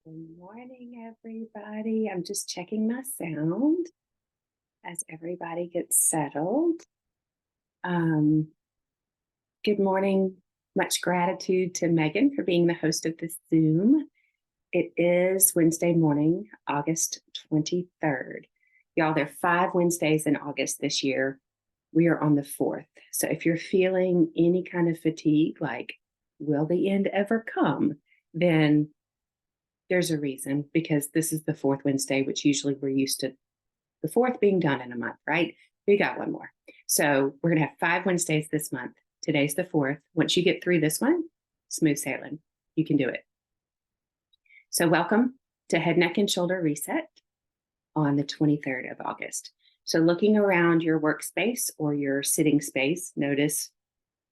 Good morning, everybody. I'm just checking my sound as everybody gets settled. Good morning. Much gratitude to Megan for being the host of this Zoom. It is Wednesday morning, August 23rd. Y'all, there are 5 Wednesdays in August this year. We are on the 4th. So if you're feeling any kind of fatigue, like, will the end ever come? Then there's a reason, because this is the 4th Wednesday, which usually we're used to the 4th being done in a month, right? We got one more. So we're going to have 5 Wednesdays this month. Today's the 4th. Once you get through this one, smooth sailing. You can do it. So welcome to Head, Neck, and Shoulder Reset on the 23rd of August. So looking around your workspace or your sitting space, notice,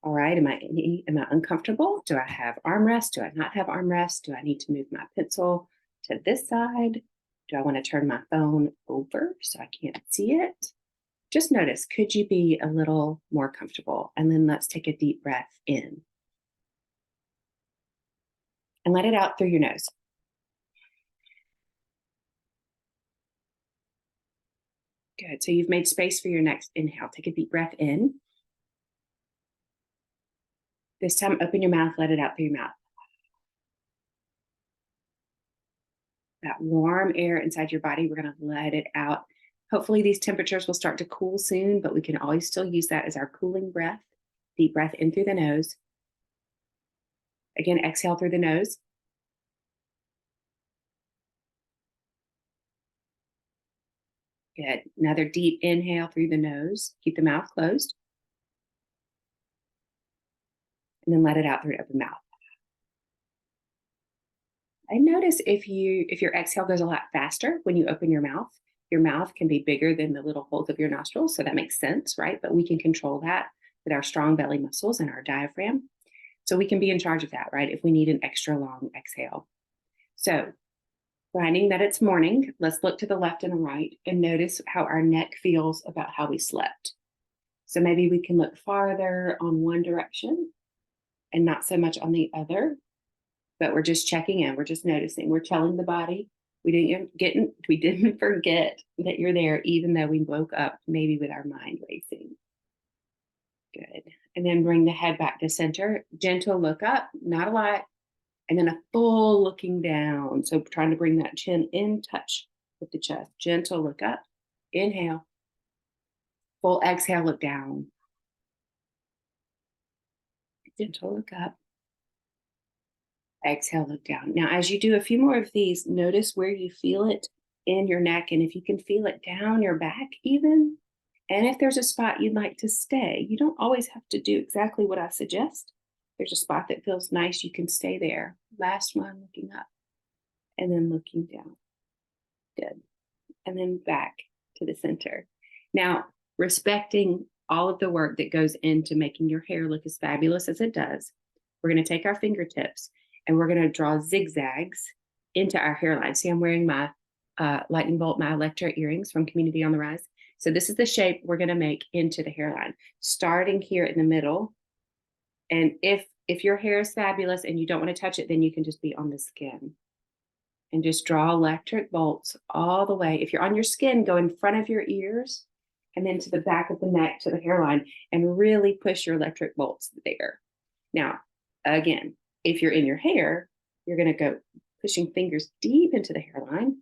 all right, am I uncomfortable? Do I have armrest? Do I not have armrest? Do I need to move my pencil to this side? Do I want to turn my phone over so I can't see it? Just notice, could you be a little more comfortable? And then let's take a deep breath in. And let it out through your nose. Good. So you've made space for your next inhale. Take a deep breath in. This time, open your mouth, let it out through your mouth. That warm air inside your body, we're going to let it out. Hopefully these temperatures will start to cool soon, but we can always still use that as our cooling breath. Deep breath in through the nose. Again, exhale through the nose. Good. Another deep inhale through the nose. Keep the mouth closed. And then let it out through an open mouth. I notice if your exhale goes a lot faster when you open your mouth can be bigger than the little holes of your nostrils. So that makes sense, right? But we can control that with our strong belly muscles and our diaphragm. So we can be in charge of that, right? If we need an extra long exhale. So finding that it's morning, let's look to the left and the right and notice how our neck feels about how we slept. So maybe we can look farther on one direction and not so much on the other, but we're just checking in. We're just noticing. We're telling the body we didn't forget that you're there, even though we woke up maybe with our mind racing. Good. And then bring the head back to center. Gentle look up, not a lot. And then a full looking down. So trying to bring that chin in touch with the chest. Gentle look up. Inhale. Full exhale, look down. Gentle look up. Exhale, look down. Now, as you do a few more of these, notice where you feel it in your neck. And if you can feel it down your back even, and if there's a spot you'd like to stay, you don't always have to do exactly what I suggest. There's a spot that feels nice, you can stay there. Last one, looking up and then looking down. Good. And then back to the center. Now, respecting all of the work that goes into making your hair look as fabulous as it does, we're going to take our fingertips and we're going to draw zigzags into our hairline. See, I'm wearing my lightning bolt, my Electra earrings from Community on the Rise. So this is the shape we're going to make into the hairline, starting here in the middle. And if your hair is fabulous and you don't want to touch it, then you can just be on the skin. And just draw electric bolts all the way. If you're on your skin, go in front of your ears and then to the back of the neck to the hairline and really push your electric bolts there. Now, again, if you're in your hair, you're going to go pushing fingers deep into the hairline,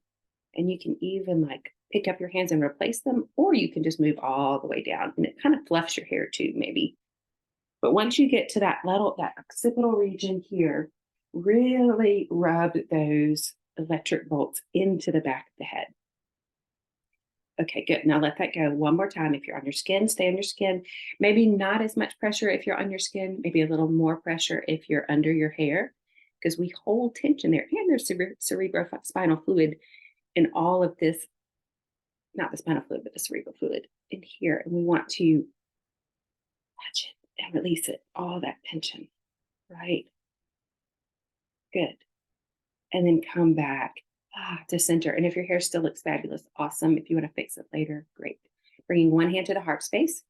and you can even like pick up your hands and replace them, or you can just move all the way down and it kind of fluffs your hair too, maybe. But once you get to that occipital region here, really rub those electric bolts into the back of the head. Okay, good. Now let that go one more time. If you're on your skin, stay on your skin. Maybe not as much pressure if you're on your skin, maybe a little more pressure if you're under your hair, because we hold tension there. And there's cerebrospinal fluid in all of this, not the spinal fluid, but the cerebral fluid in here. And we want to touch it and release it, all that tension, right? Good. And then come back to center. And if your hair still looks fabulous, awesome. If you want to fix it later, great. Bringing one hand to the heart space.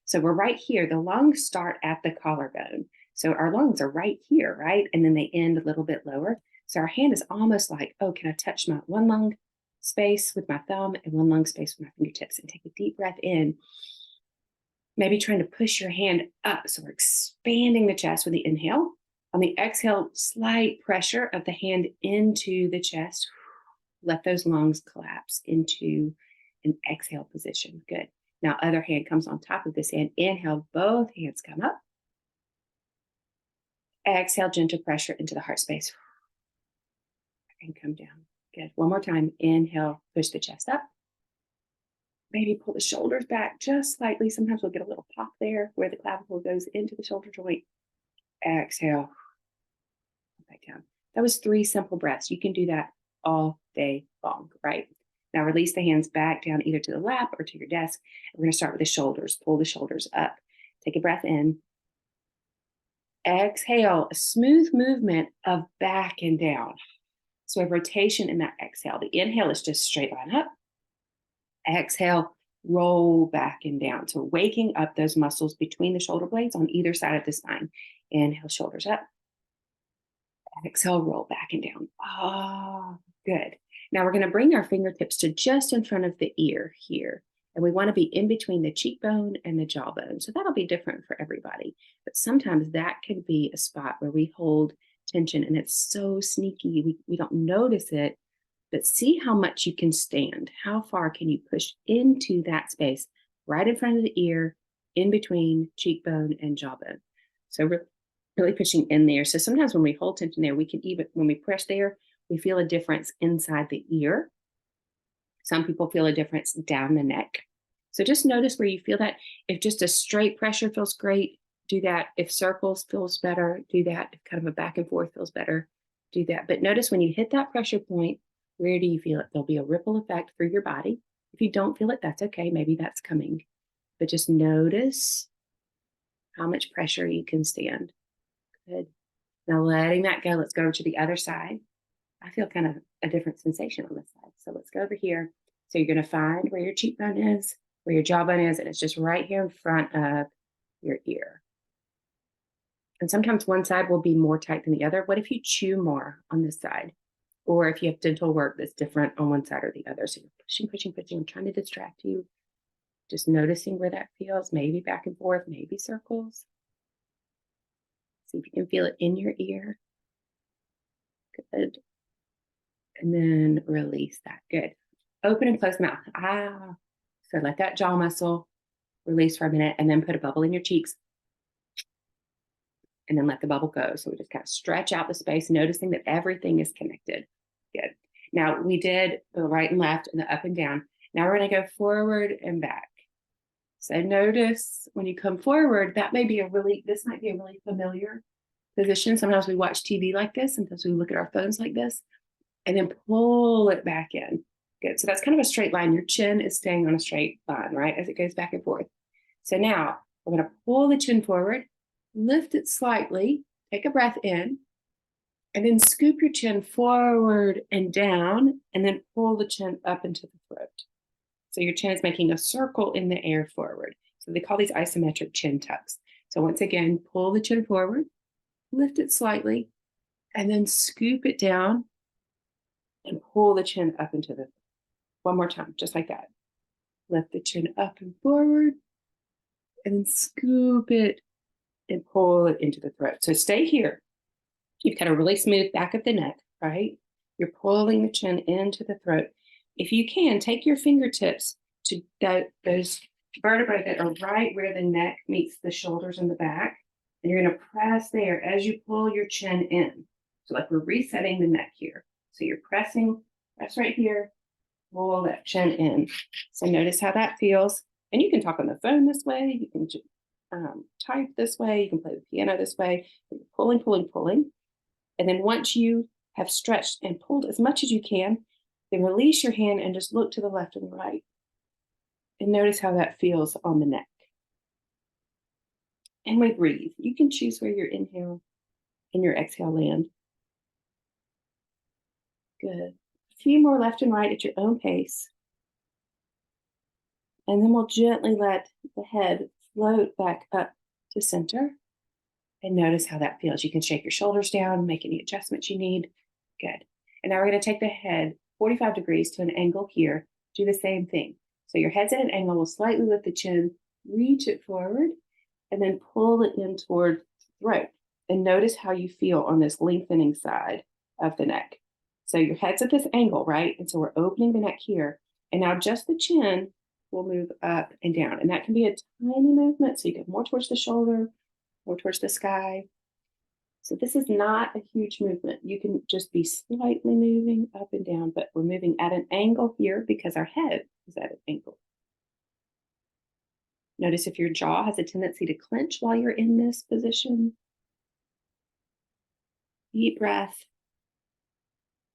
So we're right here. The lungs start at the collarbone. So our lungs are right here, right? And then they end a little bit lower. So our hand is almost like, oh, can I touch my one lung space with my thumb and one lung space with my fingertips, and take a deep breath in, maybe trying to push your hand up. So we're expanding the chest with the inhale. On the exhale, slight pressure of the hand into the chest. Let those lungs collapse into an exhale position. Good. Now, other hand comes on top of this hand. Inhale, both hands come up. Exhale, gentle pressure into the heart space. And come down. Good. One more time. Inhale, push the chest up. Maybe pull the shoulders back just slightly. Sometimes we'll get a little pop there where the clavicle goes into the shoulder joint. Exhale, back down. That was 3 simple breaths. You can do that all day long, right? Now release the hands back down either to the lap or to your desk. We're going to start with the shoulders. Pull the shoulders up. Take a breath in. Exhale, a smooth movement of back and down. So a rotation in that exhale. The inhale is just straight line up. Exhale, roll back and down. So waking up those muscles between the shoulder blades on either side of the spine. Inhale, shoulders up. Exhale, roll back and down. Ah, good. Now we're going to bring our fingertips to just in front of the ear here. And we want to be in between the cheekbone and the jawbone. So that'll be different for everybody. But sometimes that can be a spot where we hold tension and it's so sneaky. We don't notice it, but see how much you can stand. How far can you push into that space right in front of the ear, in between cheekbone and jawbone? So really pushing in there. So sometimes when we hold tension there, we can even, when we press there, we feel a difference inside the ear. Some people feel a difference down the neck. So just notice where you feel that. If just a straight pressure feels great, do that. If circles feels better, do that. If kind of a back and forth feels better, do that. But notice when you hit that pressure point, where do you feel it? There'll be a ripple effect through your body. If you don't feel it, that's okay. Maybe that's coming. But just notice how much pressure you can stand. Good. Now letting that go, let's go over to the other side. I feel kind of a different sensation on this side. So let's go over here. So you're going to find where your cheekbone is, where your jawbone is, and it's just right here in front of your ear. And sometimes one side will be more tight than the other. What if you chew more on this side? Or if you have dental work that's different on one side or the other. So you're pushing, pushing, pushing, trying to distract you. Just noticing where that feels, maybe back and forth, maybe circles. See if you can feel it in your ear. Good. And then release that. Good. Open and close mouth. Ah. So let that jaw muscle release for a minute and then put a bubble in your cheeks. And then let the bubble go. So we just kind of stretch out the space, noticing that everything is connected. Good. Now we did the right and left and the up and down. Now we're going to go forward and back. So notice when you come forward, this might be a really familiar position. Sometimes we watch TV like this. Sometimes we look at our phones like this. And then pull it back in. Good. So that's kind of a straight line. Your chin is staying on a straight line, right? As it goes back and forth. So now we're going to pull the chin forward, lift it slightly, take a breath in, and then scoop your chin forward and down, and then pull the chin up into the throat. So your chin is making a circle in the air forward. So they call these isometric chin tucks. So once again, pull the chin forward, lift it slightly, and then scoop it down and pull the chin up into the, one more time, just like that. Lift the chin up and forward, and then scoop it and pull it into the throat. So stay here. You've got a really smooth back of the neck, right? You're pulling the chin into the throat. If you can, take your fingertips to those vertebrae that are right where the neck meets the shoulders and the back, and you're going to press there as you pull your chin in. So like we're resetting the neck here. So you're pressing, press right here, pull that chin in. So notice how that feels. And you can talk on the phone this way. You can type this way. You can play the piano this way. You're pulling, pulling, pulling. And then once you have stretched and pulled as much as you can, then release your hand and just look to the left and the right. And notice how that feels on the neck. And we breathe. You can choose where your inhale and your exhale land. Good. A few more left and right at your own pace. And then we'll gently let the head float back up to center. And notice how that feels. You can shake your shoulders down, make any adjustments you need. Good. And now we're going to take the head 45 degrees to an angle here. Do the same thing. So your head's at an angle. We'll slightly lift the chin, reach it forward, and then pull it in toward the throat. And notice how you feel on this lengthening side of the neck. So your head's at this angle, right? And so we're opening the neck here. And now just the chin will move up and down. And that can be a tiny movement. So you get more towards the shoulder, more towards the sky. So this is not a huge movement. You can just be slightly moving up and down, but we're moving at an angle here because our head is at an angle. Notice if your jaw has a tendency to clench while you're in this position. Deep breath.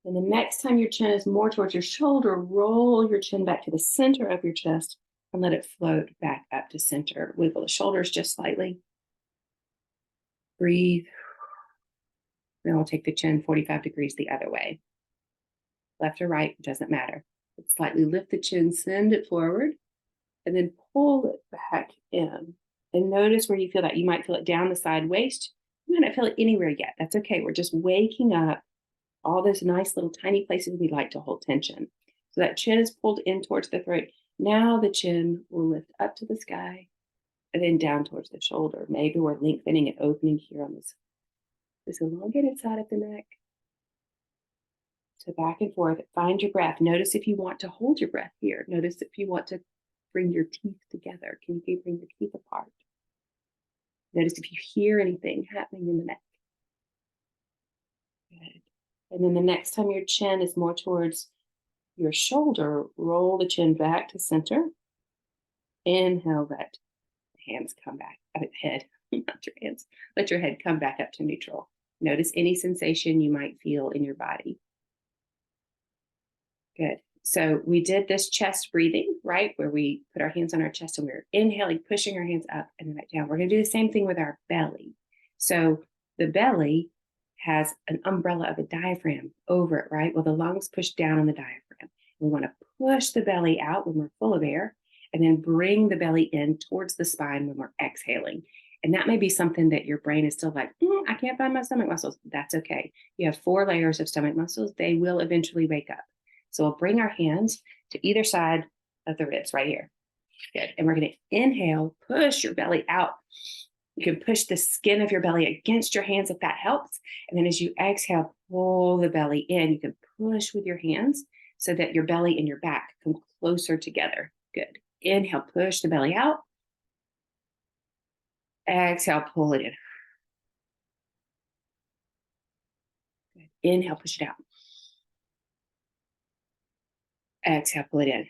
And the next time your chin is more towards your shoulder, roll your chin back to the center of your chest and let it float back up to center. Wiggle the shoulders just slightly. Breathe. Then we'll take the chin 45 degrees the other way. Left or right, doesn't matter. Slightly lift the chin, send it forward, and then pull it back in. And notice where you feel that. You might feel it down the side waist. You might not feel it anywhere yet. That's okay. We're just waking up all those nice little tiny places we like to hold tension. So that chin is pulled in towards the throat. Now the chin will lift up to the sky and then down towards the shoulder. Maybe we're lengthening and opening here on this elongated side of the neck. So back and forth, find your breath. Notice if you want to hold your breath here. Notice if you want to bring your teeth together. Can you bring your teeth apart? Notice if you hear anything happening in the neck. Good. And then the next time your chin is more towards your shoulder, roll the chin back to center. Inhale, let the hands come back, head, not your hands. Let your head come back up to neutral. Notice any sensation you might feel in your body. Good. So we did this chest breathing, right? Where we put our hands on our chest and we're inhaling, pushing our hands up and then back down. We're going to do the same thing with our belly. So the belly has an umbrella of a diaphragm over it, right? Well, the lungs push down on the diaphragm. We want to push the belly out when we're full of air and then bring the belly in towards the spine when we're exhaling. And that may be something that your brain is still like, I can't find my stomach muscles. That's okay. You have 4 layers of stomach muscles. They will eventually wake up. So we'll bring our hands to either side of the ribs right here. Good. And we're going to inhale, push your belly out. You can push the skin of your belly against your hands if that helps. And then as you exhale, pull the belly in. You can push with your hands so that your belly and your back come closer together. Good. Inhale, push the belly out. Exhale, pull it in. Good. Inhale, push it out. Exhale, pull it in.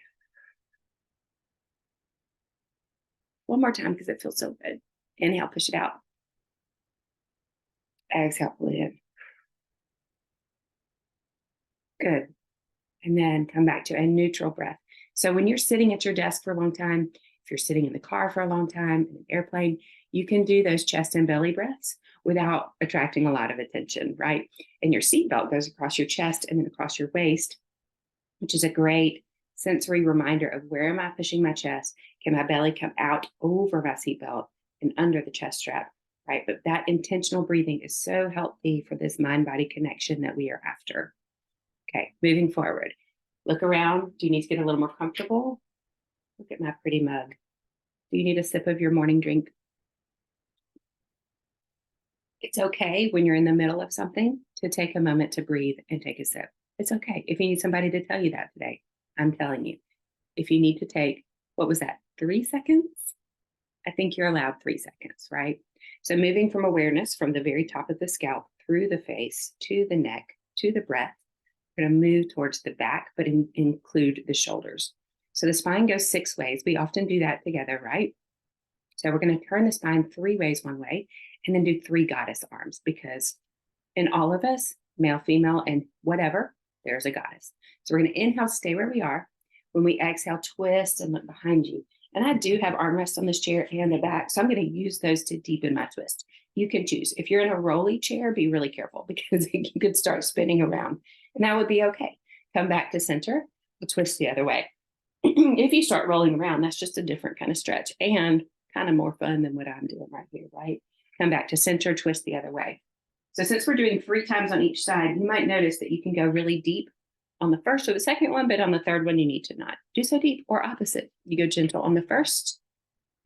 One more time because it feels so good. Inhale, push it out. Exhale, pull it in. Good. And then come back to a neutral breath. So when you're sitting at your desk for a long time, if you're sitting in the car for a long time, in an airplane, you can do those chest and belly breaths without attracting a lot of attention, right? And your seatbelt goes across your chest and then across your waist, which is a great sensory reminder of where am I pushing my chest? Can my belly come out over my seatbelt and under the chest strap, right? But that intentional breathing is so healthy for this mind-body connection that we are after. Okay, moving forward. Look around. Do you need to get a little more comfortable? Look at my pretty mug. Do you need a sip of your morning drink? It's okay when you're in the middle of something to take a moment to breathe and take a sip. It's okay. If you need somebody to tell you that today, I'm telling you. If you need to take, what was that, 3 seconds? I think you're allowed 3 seconds, right? So moving from awareness from the very top of the scalp through the face to the neck to the breath, we're going to move towards the back, but include the shoulders. So the spine goes 6 ways. We often do that together, right? So we're going to turn the spine 3 ways one way and then do 3 goddess arms because in all of us, male, female, and whatever, there's a goddess. So we're going to inhale, stay where we are. When we exhale, twist and look behind you. And I do have armrests on this chair and the back, so I'm going to use those to deepen my twist. You can choose. If you're in a rolly chair, be really careful because you could start spinning around. And that would be okay. Come back to center, we'll twist the other way. If you start rolling around, that's just a different kind of stretch and kind of more fun than what I'm doing right here, right? Come back to center, twist the other way. So since we're doing 3 times on each side, you might notice that you can go really deep on the first or the second one, but on the third one, you need to not do so deep, or opposite. You go gentle on the first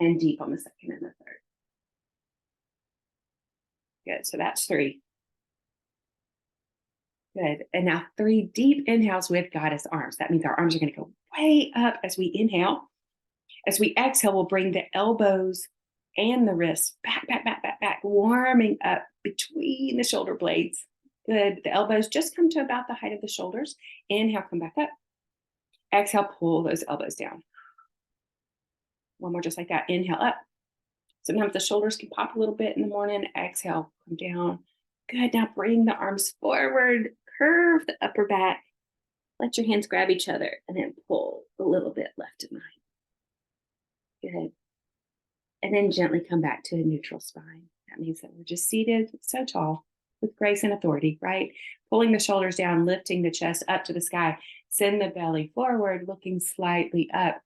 and deep on the second and the third. Good. So that's 3. Good. And now 3 deep inhales with goddess arms. That means our arms are going to go way up as we inhale. As we exhale, we'll bring the elbows and the wrists back, back, back, back, back, warming up between the shoulder blades. Good. The elbows just come to about the height of the shoulders. Inhale, come back up. Exhale, pull those elbows down. One more just like that. Inhale up. Sometimes the shoulders can pop a little bit in the morning. Exhale, come down. Good. Now bring the arms forward. Curve the upper back. Let your hands grab each other and then pull a little bit left and right. Good. And then gently come back to a neutral spine. That means that we're just seated so tall with grace and authority, right? Pulling the shoulders down, lifting the chest up to the sky. Send the belly forward, looking slightly up,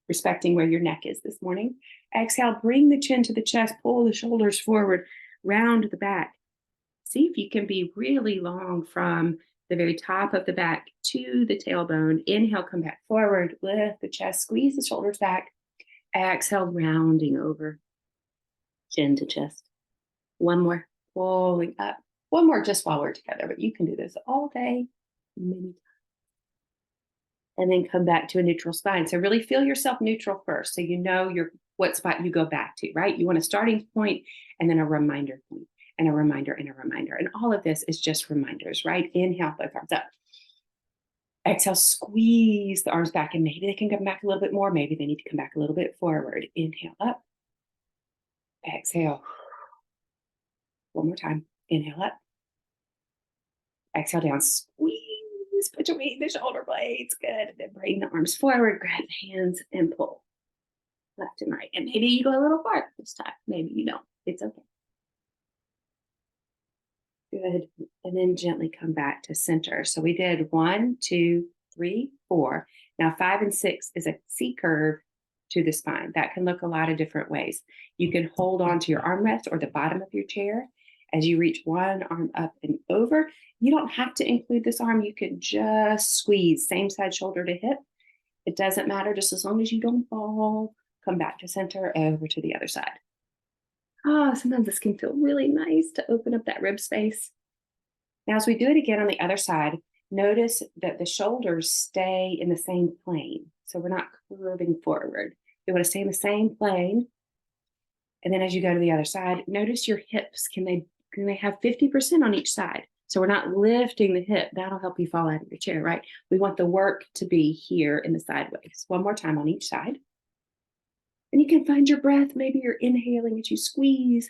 respecting where your neck is this morning. Exhale, bring the chin to the chest, pull the shoulders forward, round the back. See if you can be really long from the very top of the back to the tailbone. Inhale, come back forward, lift the chest, squeeze the shoulders back. Exhale, rounding over, chin to chest. One more, pulling up. One more just while we're together, but you can do this all day, many times. And then come back to a neutral spine. So really feel yourself neutral first, so you know what spot you go back to, right? You want a starting point and then a reminder point, and a reminder and a reminder. And all of this is just reminders, right? Inhale, both arms up. Exhale, squeeze the arms back, and maybe they can come back a little bit more. Maybe they need to come back a little bit forward. Inhale up. Exhale. One more time. Inhale up. Exhale down. Squeeze. Between the shoulder blades. Good. And then bring the arms forward. Grab the hands and pull left and right. And maybe you go a little far this time. Maybe you don't. It's okay. Good. And then gently come back to center. So we did 1, 2, 3, 4. Now 5 and 6 is a C curve to the spine. That can look a lot of different ways. You can hold on to your armrest or the bottom of your chair as you reach one arm up and over. You don't have to include this arm. You can just squeeze same side shoulder to hip. It doesn't matter, just as long as you don't fall. Come back to center, over to the other side. Sometimes this can feel really nice to open up that rib space. Now, as we do it again on the other side, notice that the shoulders stay in the same plane. So we're not curving forward. You want to stay in the same plane. And then as you go to the other side, notice your hips. Can they have 50% on each side? So we're not lifting the hip. That'll help you fall out of your chair, right? We want the work to be here in the sideways. One more time on each side. And you can find your breath. Maybe you're inhaling as you squeeze.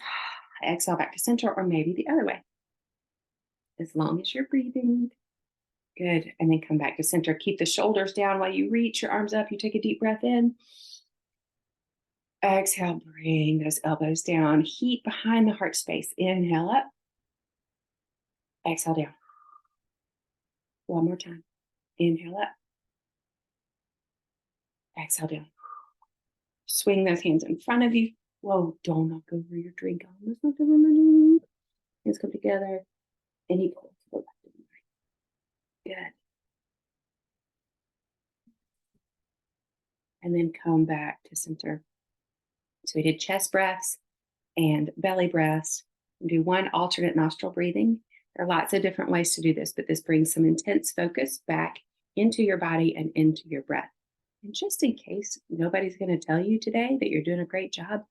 Exhale back to center, or maybe the other way. As long as you're breathing. Good. And then come back to center. Keep the shoulders down while you reach your arms up. You take a deep breath in. Exhale, bring those elbows down. Heat behind the heart space. Inhale up. Exhale down. One more time. Inhale up. Exhale down. Swing those hands in front of you. Whoa, don't knock over your drink. Almost knocked over my drink. Hands come together. And you pull to the left and right. Good. And then come back to center. So we did chest breaths and belly breaths. We do one alternate nostril breathing. There are lots of different ways to do this, but this brings some intense focus back into your body and into your breath. And just in case nobody's going to tell you today that you're doing a great job,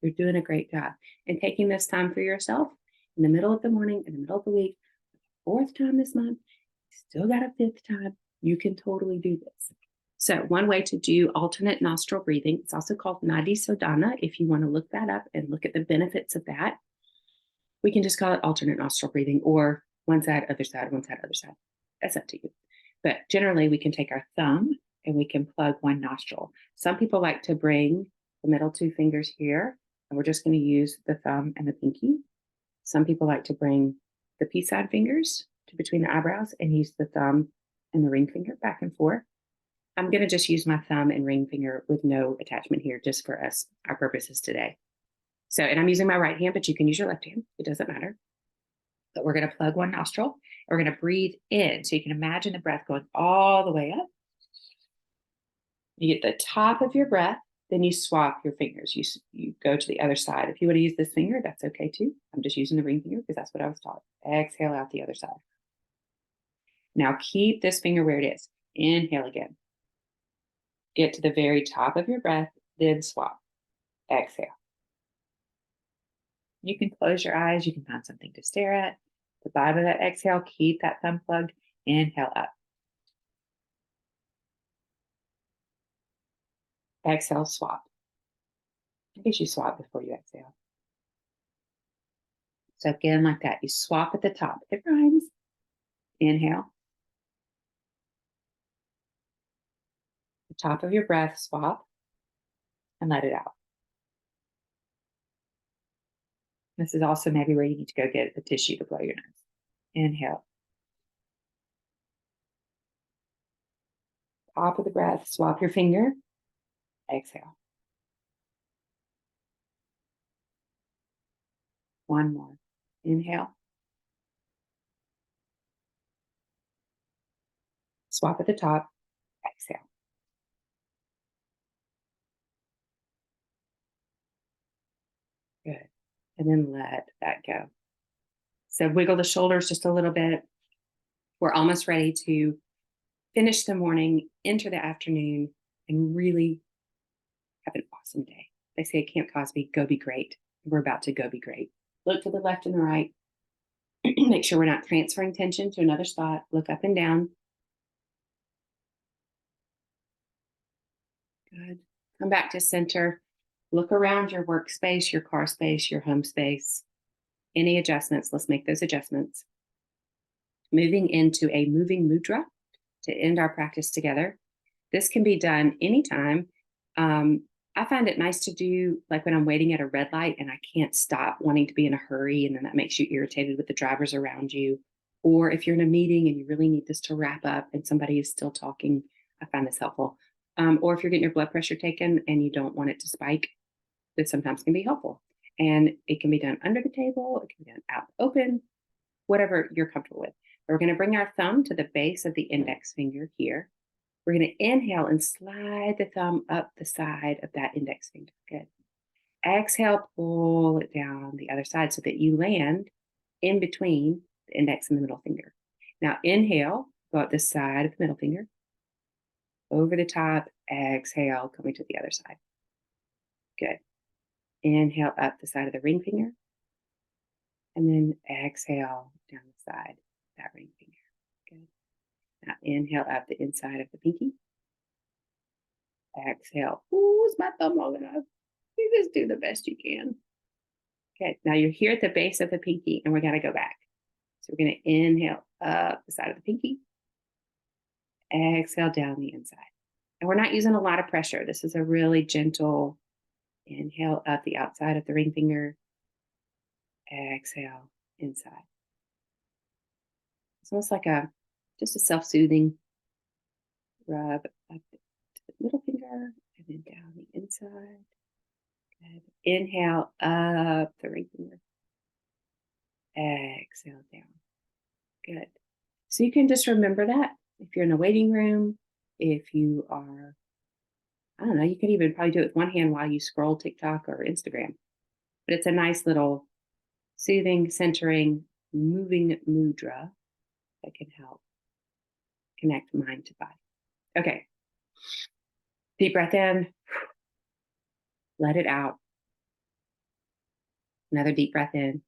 you're doing a great job. And taking this time for yourself in the middle of the morning, in the middle of the week, 4th time this month, still got a 5th time, you can totally do this. So one way to do alternate nostril breathing, it's also called Nadi Sodhana. If you want to look that up and look at the benefits of that, we can just call it alternate nostril breathing, or one side, other side, one side, other side. That's up to you. But generally, we can take our thumb and we can plug one nostril. Some people like to bring the middle 2 fingers here, and we're just going to use the thumb and the pinky. Some people like to bring the peace sign fingers to between the eyebrows and use the thumb and the ring finger back and forth. I'm going to just use my thumb and ring finger with no attachment here, just for us, our purposes today. So, and I'm using my right hand, but you can use your left hand. It doesn't matter. But we're going to plug one nostril and we're going to breathe in. So you can imagine the breath going all the way up. You get the top of your breath, then you swap your fingers. You go to the other side. If you want to use this finger, that's okay too. I'm just using the ring finger because that's what I was taught. Exhale out the other side. Now keep this finger where it is. Inhale again. Get to the very top of your breath, then swap. Exhale. You can close your eyes. You can find something to stare at. The bottom of that exhale, keep that thumb plugged. Inhale up. Exhale, swap. I guess you swap before you exhale. So again, like that, you swap at the top. It rhymes. Inhale. The top of your breath, swap, and let it out. This is also maybe where you need to go get a tissue to blow your nose. Inhale. Top of the breath, swap your finger. Exhale. One more. Inhale. Swap at the top. Exhale. Good. And then let that go. So wiggle the shoulders just a little bit. We're almost ready to finish the morning, enter the afternoon, and really have an awesome day. They say at Camp Cosby, go be great. We're about to go be great. Look to the left and the right. Make sure we're not transferring tension to another spot. Look up and down. Good. Come back to center. Look around your workspace, your car space, your home space. Any adjustments, let's make those adjustments. Moving into a moving mudra to end our practice together. This can be done anytime. I find it nice to do like when I'm waiting at a red light and I can't stop wanting to be in a hurry, and then that makes you irritated with the drivers around you. Or if you're in a meeting and you really need this to wrap up and somebody is still talking, I find this helpful. Or if you're getting your blood pressure taken and you don't want it to spike, this sometimes can be helpful. And it can be done under the table, it can be done out open, whatever you're comfortable with. We're going to bring our thumb to the base of the index finger here. We're going to inhale and slide the thumb up the side of that index finger. Good. Exhale, pull it down the other side so that you land in between the index and the middle finger. Now inhale, go up the side of the middle finger. Over the top, exhale, coming to the other side. Good. Inhale up the side of the ring finger. And then exhale down the side of that ring finger. Good. Now inhale up the inside of the pinky. Exhale. Ooh, is my thumb long enough? You just do the best you can. Okay, now you're here at the base of the pinky and we're going to go back. So we're going to inhale up the side of the pinky. Exhale down the inside. And we're not using a lot of pressure. This is a really gentle inhale up the outside of the ring finger. Exhale inside. It's almost like just a self-soothing rub up to the middle finger and then down the inside. Good. Inhale up the ring finger. Exhale down. Good. So you can just remember that if you're in a waiting room, if you are, I don't know, you can even probably do it with one hand while you scroll TikTok or Instagram. But it's a nice little soothing, centering, moving mudra that can help connect mind to body. Okay. Deep breath in. Let it out. Another deep breath in.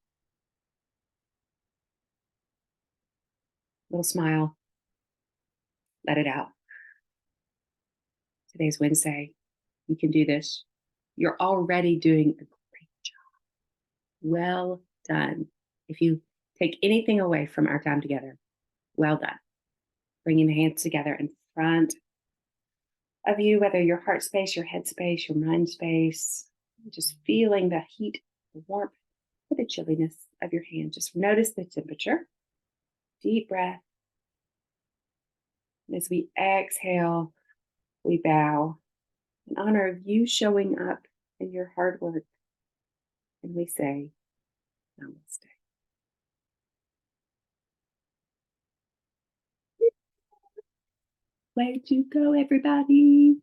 Little smile. Let it out. Today's Wednesday. You can do this. You're already doing a great job. Well done. If you take anything away from our time together, well done. Bringing the hands together in front of you, whether your heart space, your head space, your mind space, just feeling the heat, the warmth, or the chilliness of your hand. Just notice the temperature. Deep breath. And as we exhale, we bow in honor of you showing up in your hard work and we say namaste. Way to go, everybody.